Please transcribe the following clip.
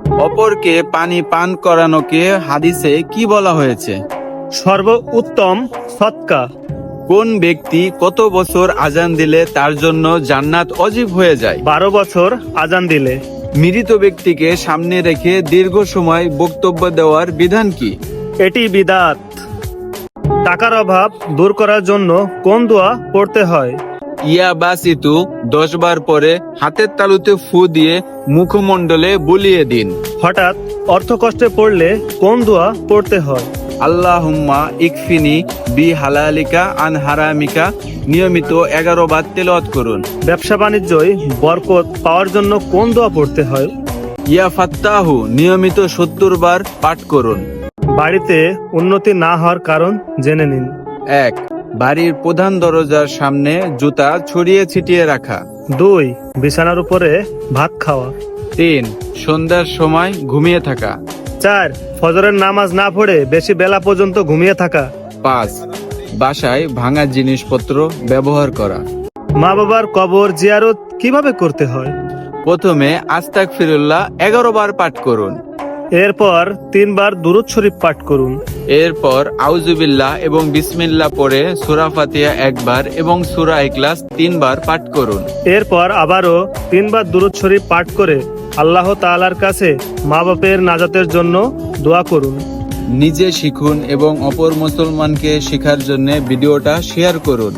অপরকে পানি পান করানোকে হাদিসে কি বলা হয়েছে? সর্ব উত্তম সৎকা। কোন ব্যক্তি কত বছর আজান দিলে তার জন্য জান্নাত অজীব হয়ে যায়? 12 বছর আজান দিলে। মৃত ব্যক্তিকে সামনে রেখে দীর্ঘ সময় বক্তব্য দেওয়ার বিধান কি? এটি বিদাত। টাকার অভাব দূর করার জন্য কোন দোয়া পড়তে হয়? ইয়া বাসিতু 10 বার পরে হাতের তালুতে ফু দিয়ে মুখমণ্ডলে বুলিয়ে দিন। হঠাৎ অর্থ কষ্টে পড়লে কোন দোয়া পড়তে হয়? আল্লাহুম্মা ইকফিনি বি হালালিকা আন হারামিকা নিয়মিত 11 বার তেলাওয়াত করুন। ব্যবসা বাণিজ্যই বরকত পাওয়ার জন্য কোন দোয়া পড়তে হয়? ইয়া ফাত্তাহু নিয়মিত 70 বার পাঠ করুন। বাড়িতে উন্নতি না হওয়ার কারণ জেনে নিন। 1. বাড়ির প্রধান দরজার সামনে জুতা ছড়িয়ে ছিটিয়ে রাখা। 2. বিছানার উপরে ভাত খাওয়া। 3. সন্ধ্যার সময় ঘুমিয়ে থাকা। 4. ফজরের নামাজ না পড়ে বেশি বেলা পর্যন্ত ঘুমিয়ে থাকা। 5. বাসায় ভাঙা জিনিসপত্র ব্যবহার করা। মা বাবার কবর জিয়ারত কিভাবে করতে হয়? প্রথমে আস্তাগফিরুল্লাহ 11 বার পাঠ করুন। এরপর 3 বার দুরূদ শরীফ পাঠ করুন। এরপর আউযুবিল্লাহ এবং বিসমিল্লাহ পড়ে সূরা ফাতিহা 1 বার এবং সূরা ইখলাস 3 বার পাঠ করুন। এরপর আবারও 3 বার দুরূদ শরীফ পাঠ করে আল্লাহ তাআলার কাছে মা বাপের নাজাতের জন্য দোয়া করুন। নিজে শিখুন এবং অপর মুসলমানকে শেখার জন্য ভিডিওটা শেয়ার করুন।